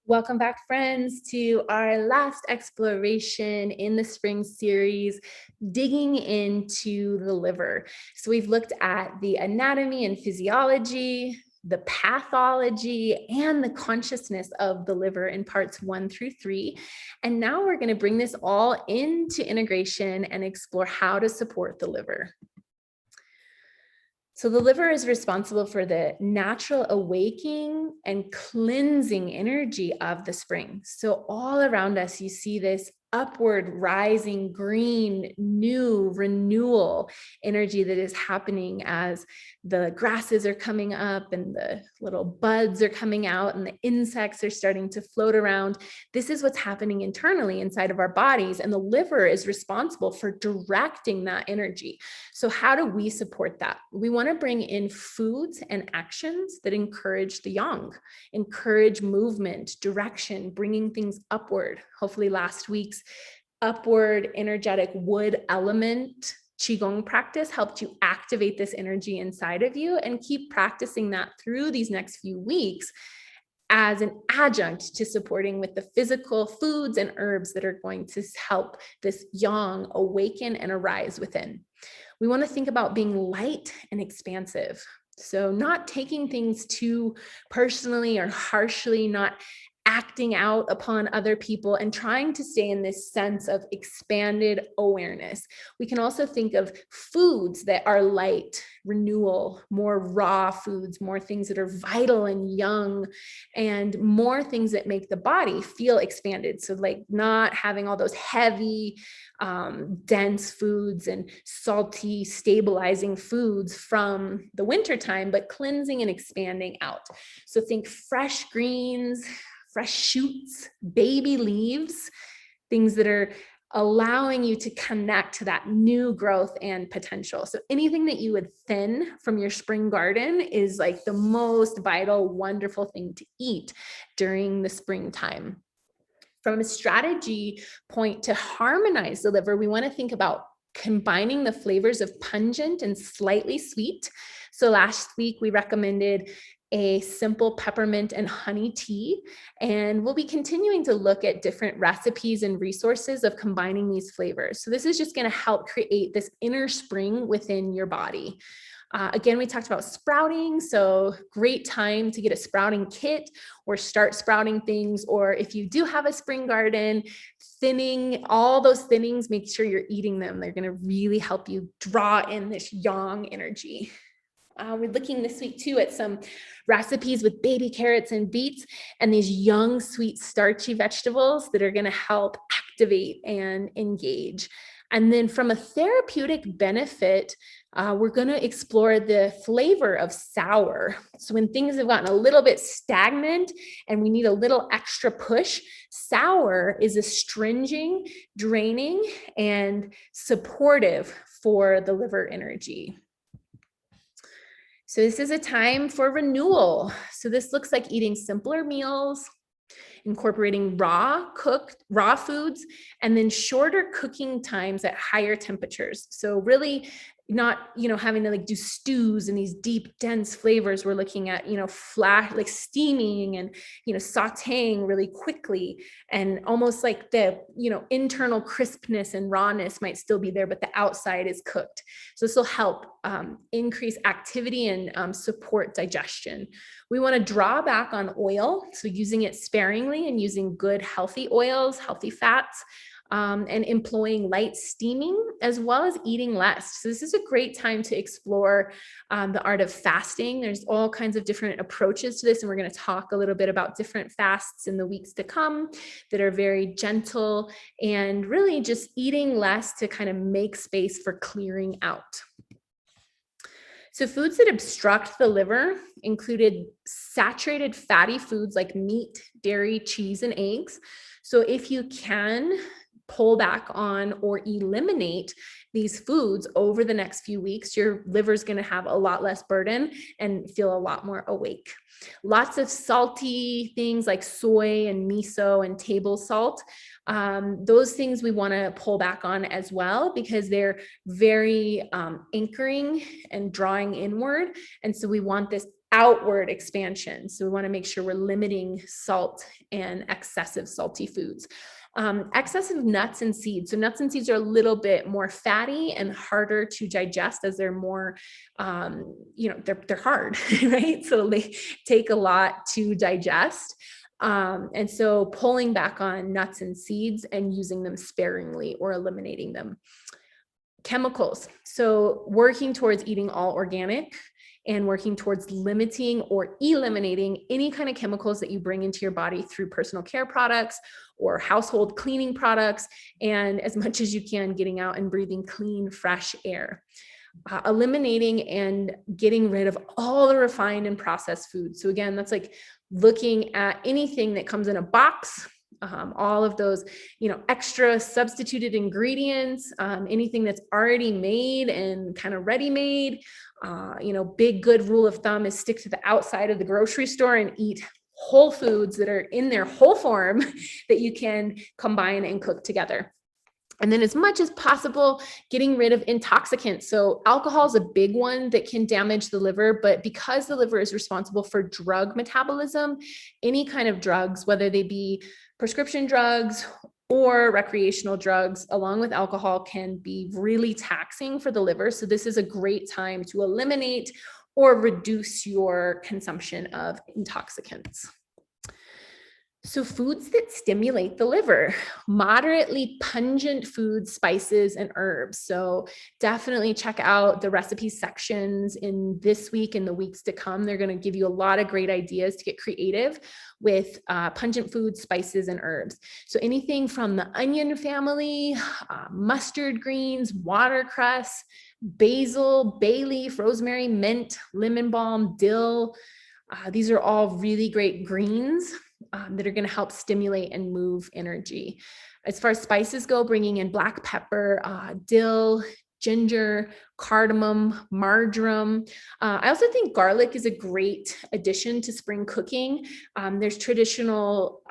Welcome back, friends, to our last exploration in the spring series, digging into the liver. So we've looked at the anatomy and physiology, the pathology, and the consciousness of the liver in parts 1 through 3. And now we're going to bring this all into integration and explore how to support the liver. So the liver is responsible for the natural awakening and cleansing energy of the spring. So all around us, you see this upward rising green, new renewal energy that is happening as the grasses are coming up and the little buds are coming out and the insects are starting to float around. This is what's happening internally inside of our bodies, and the liver is responsible for directing that energy. So how do we support that? We want to bring in foods and actions that encourage the yang, encourage movement, direction, bringing things upward. Hopefully last week's upward energetic wood element Qigong practice helped you activate this energy inside of you, and keep practicing that through these next few weeks as an adjunct to supporting with the physical foods and herbs that are going to help this yang awaken and arise within. We want to think about being light and expansive. So not taking things too personally or harshly, not acting out upon other people, and trying to stay in this sense of expanded awareness. We can also think of foods that are light, renewal, more raw foods, more things that are vital and young, and more things that make the body feel expanded. So like not having all those heavy, dense foods and salty, stabilizing foods from the wintertime, but cleansing and expanding out. So think fresh greens, fresh shoots, baby leaves, things that are allowing you to connect to that new growth and potential. So anything that you would thin from your spring garden is like the most vital, wonderful thing to eat during the springtime. From a strategy point to harmonize the liver, we want to think about combining the flavors of pungent and slightly sweet. So last week we recommended a simple peppermint and honey tea, and we'll be continuing to look at different recipes and resources of combining these flavors. So this is just going to help create this inner spring within your body. Again, we talked about sprouting, so great time to get a sprouting kit or start sprouting things. Or if you do have a spring garden, thinning, all those thinnings, make sure you're eating them. They're going to really help you draw in this yang energy. We're looking this week too at some recipes with baby carrots and beets and these young, sweet, starchy vegetables that are going to help activate and engage. And then from a therapeutic benefit, we're going to explore the flavor of sour. So when things have gotten a little bit stagnant and we need a little extra push, sour is astringing, draining, and supportive for the liver energy. So this is a time for renewal. So this looks like eating simpler meals, incorporating raw foods, and then shorter cooking times at higher temperatures. So really not, having to like do stews and these deep, dense flavors. We're looking at, flash, like steaming and, sauteing really quickly, and almost like the, internal crispness and rawness might still be there, but the outside is cooked. So this will help increase activity and support digestion. We want to draw back on oil, so using it sparingly and using good, healthy oils, healthy fats, and employing light steaming, as well as eating less. So this is a great time to explore the art of fasting. There's all kinds of different approaches to this, and we're going to talk a little bit about different fasts in the weeks to come that are very gentle and really just eating less to kind of make space for clearing out. So foods that obstruct the liver included saturated fatty foods like meat, dairy, cheese, and eggs. So if you can pull back on or eliminate these foods over the next few weeks, your liver is going to have a lot less burden and feel a lot more awake. Lots of salty things like soy and miso and table salt. Those things we want to pull back on as well, because they're very anchoring and drawing inward. And so we want this outward expansion. So we want to make sure we're limiting salt and excessive salty foods. Excessive nuts and seeds. So nuts and seeds are a little bit more fatty and harder to digest as they're more, they're hard, right? So they take a lot to digest. And so pulling back on nuts and seeds and using them sparingly or eliminating them. Chemicals. So working towards eating all organic and working towards limiting or eliminating any kind of chemicals that you bring into your body through personal care products or household cleaning products, and as much as you can, getting out and breathing clean, fresh air. Eliminating and getting rid of all the refined and processed foods. So again, that's like looking at anything that comes in a box, all of those, extra substituted ingredients, anything that's already made and kind of ready-made. Big good rule of thumb is stick to the outside of the grocery store and eat whole foods that are in their whole form that you can combine and cook together. And then as much as possible, getting rid of intoxicants. So alcohol is a big one that can damage the liver, but because the liver is responsible for drug metabolism, any kind of drugs, whether they be prescription drugs or recreational drugs, along with alcohol, can be really taxing for the liver. So this is a great time to eliminate or reduce your consumption of intoxicants. So foods that stimulate the liver, moderately pungent foods, spices, and herbs. So definitely check out the recipe sections in this week and the weeks to come. They're going to give you a lot of great ideas to get creative with pungent foods, spices, and herbs. So anything from the onion family, mustard greens, watercress, basil, bay leaf, rosemary, mint, lemon balm, dill. These are all really great greens that are going to help stimulate and move energy. As far as spices go, bringing in black pepper, dill, ginger, cardamom, marjoram. I also think garlic is a great addition to spring cooking. There's traditional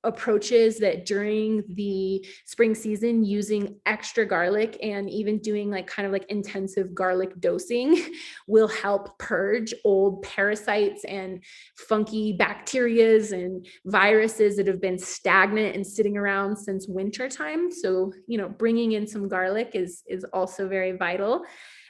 approaches that during the spring season, using extra garlic and even doing kind of intensive garlic dosing will help purge old parasites and funky bacterias and viruses that have been stagnant and sitting around since winter time. So, bringing in some garlic is also very vital.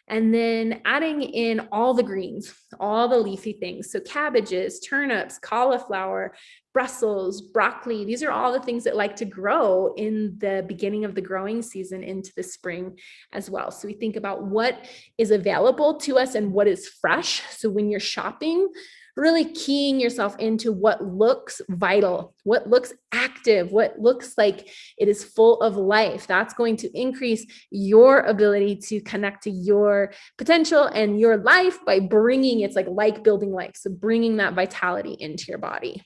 And then adding in all the greens, all the leafy things. So cabbages, turnips, cauliflower, Brussels, broccoli. These are all the things that like to grow in the beginning of the growing season into the spring as well. So we think about what is available to us and what is fresh. So when you're shopping, really keying yourself into what looks vital, what looks active, what looks like it is full of life. That's going to increase your ability to connect to your potential and your life by bringing, it's like building life. So bringing that vitality into your body.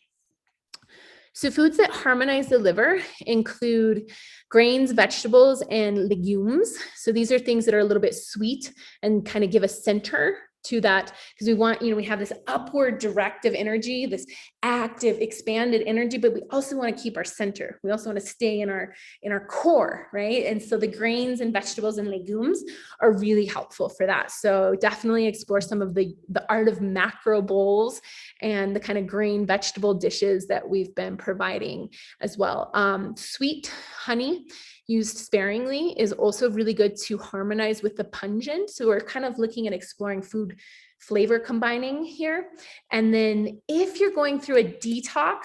So foods that harmonize the liver include grains, vegetables, and legumes. So these are things that are a little bit sweet and kind of give a center to that, because we want, we have this upward directive energy, this active, expanded energy, but we also want to keep our center. We also want to stay in our core, right? And so the grains and vegetables and legumes are really helpful for that. So definitely explore some of the art of macro bowls and the kind of grain vegetable dishes that we've been providing as well. Sweet honey, used sparingly, is also really good to harmonize with the pungent. So we're kind of looking at exploring food flavor combining here. And then if you're going through a detox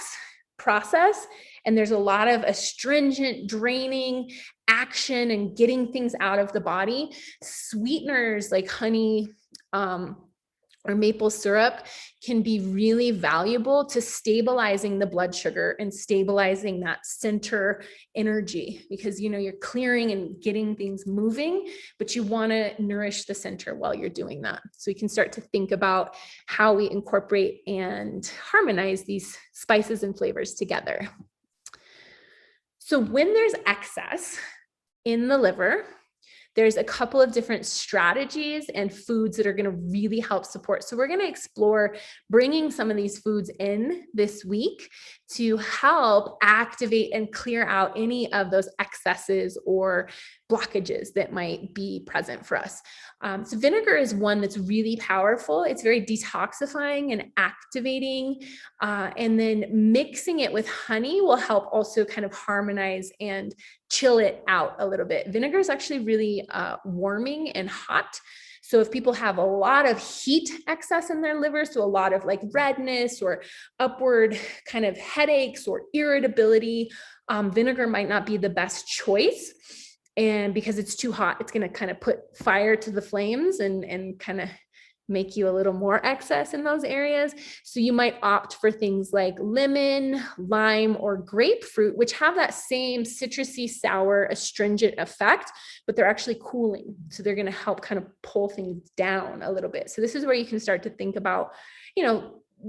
process and there's a lot of astringent, draining action and getting things out of the body, sweeteners like honey, or maple syrup can be really valuable to stabilizing the blood sugar and stabilizing that center energy, because you're clearing and getting things moving, but you want to nourish the center while you're doing that. So you can start to think about how we incorporate and harmonize these spices and flavors together. So when there's excess in the liver, there's a couple of different strategies and foods that are going to really help support. So we're going to explore bringing some of these foods in this week to help activate and clear out any of those excesses or blockages that might be present for us. So vinegar is one that's really powerful. It's very detoxifying and activating. And then mixing it with honey will help also kind of harmonize and chill it out a little bit. Vinegar is actually really warming and hot. So if people have a lot of heat excess in their liver, so a lot of like redness or upward kind of headaches or irritability, vinegar might not be the best choice. And because it's too hot, it's going to kind of put fire to the flames and kind of make you a little more excess in those areas. So you might opt for things like lemon, lime, or grapefruit, which have that same citrusy, sour, astringent effect, but they're actually cooling. So they're going to help kind of pull things down a little bit. So this is where you can start to think about,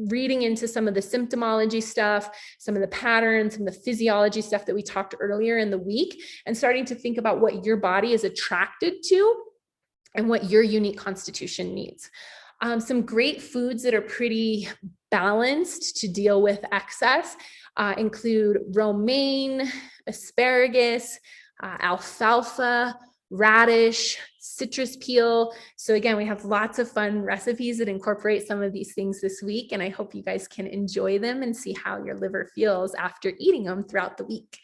reading into some of the symptomology stuff, some of the patterns, some of the physiology stuff that we talked earlier in the week, and starting to think about what your body is attracted to and what your unique constitution needs. Some great foods that are pretty balanced to deal with excess include romaine, asparagus, alfalfa, radish, citrus peel. So again, we have lots of fun recipes that incorporate some of these things this week, and I hope you guys can enjoy them and see how your liver feels after eating them throughout the week.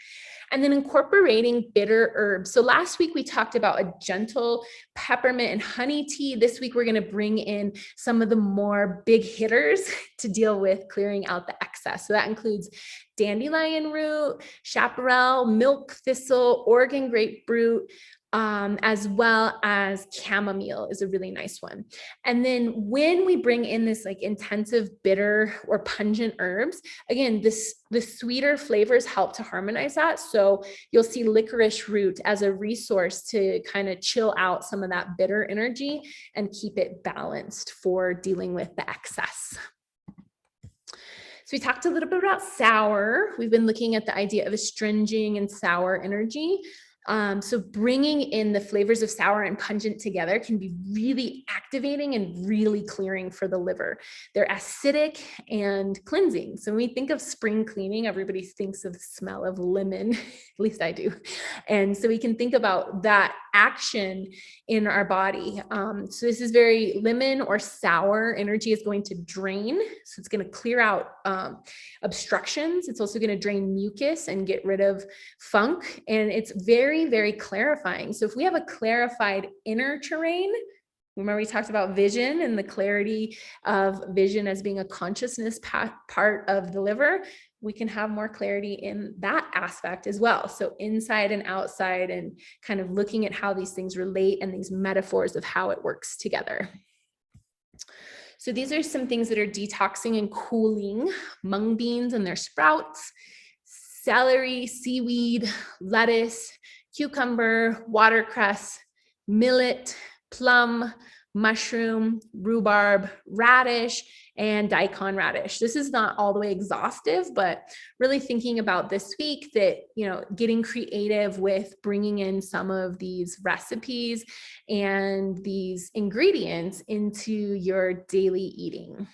And then incorporating bitter herbs. So last week we talked about a gentle peppermint and honey tea. This week we're going to bring in some of the more big hitters to deal with clearing out the excess. So that includes dandelion root, chaparral, milk thistle, Oregon grapefruit, as well as chamomile is a really nice one. And then when we bring in this like intensive bitter or pungent herbs, again, the sweeter flavors help to harmonize that. So you'll see licorice root as a resource to kind of chill out some of that bitter energy and keep it balanced for dealing with the excess. So we talked a little bit about sour. We've been looking at the idea of astringing and sour energy. So bringing in the flavors of sour and pungent together can be really activating and really clearing for the liver. They're acidic and cleansing. So when we think of spring cleaning, everybody thinks of the smell of lemon, at least I do. And so we can think about that action in our body. So this is very lemon or sour energy is going to drain. So it's going to clear out obstructions. It's also going to drain mucus and get rid of funk. And it's very, very clarifying. So if we have a clarified inner terrain, remember we talked about vision and the clarity of vision as being a consciousness part of the liver, we can have more clarity in that aspect as well. So inside and outside, and kind of looking at how these things relate and these metaphors of how it works together. So these are some things that are detoxing and cooling: mung beans and their sprouts, celery, seaweed, lettuce, cucumber, watercress, millet, plum, mushroom, rhubarb, radish, and daikon radish. This is not all the way exhaustive, but really thinking about this week that, getting creative with bringing in some of these recipes and these ingredients into your daily eating.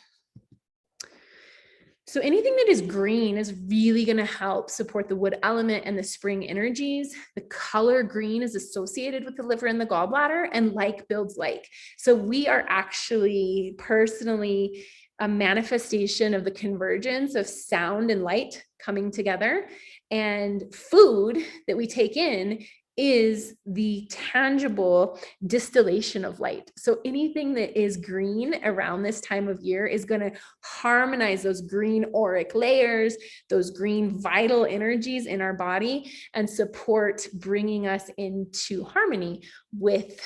So anything that is green is really going to help support the wood element and the spring energies. The color green is associated with the liver and the gallbladder, and like builds like. So we are actually personally a manifestation of the convergence of sound and light coming together. And food that we take in is the tangible distillation of light. So anything that is green around this time of year is going to harmonize those green auric layers, those green vital energies in our body, and support bringing us into harmony with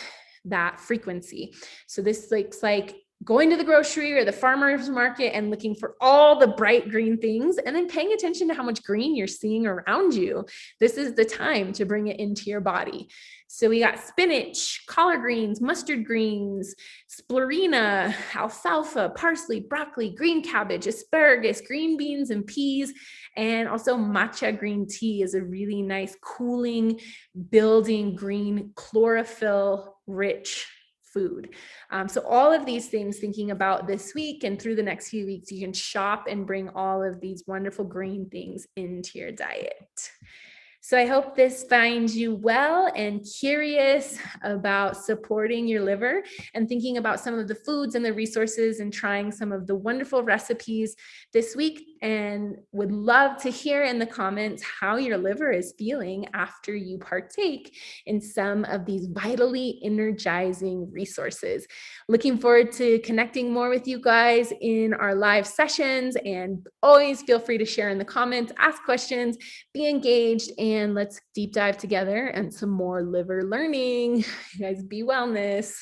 that frequency. So this looks like going to the grocery or the farmer's market and looking for all the bright green things, and then paying attention to how much green you're seeing around you. This is the time to bring it into your body. So we got spinach, collard greens, mustard greens, spirulina, alfalfa, parsley, broccoli, green cabbage, asparagus, green beans, and peas. And also matcha green tea is a really nice, cooling, building green, chlorophyll rich food. So all of these things, thinking about this week and through the next few weeks, you can shop and bring all of these wonderful green things into your diet. So I hope this finds you well and curious about supporting your liver and thinking about some of the foods and the resources and trying some of the wonderful recipes this week. And would love to hear in the comments how your liver is feeling after you partake in some of these vitally energizing resources. Looking forward to connecting more with you guys in our live sessions, and always feel free to share in the comments, ask questions, be engaged, and let's deep dive together and some more liver learning. You guys, be wellness.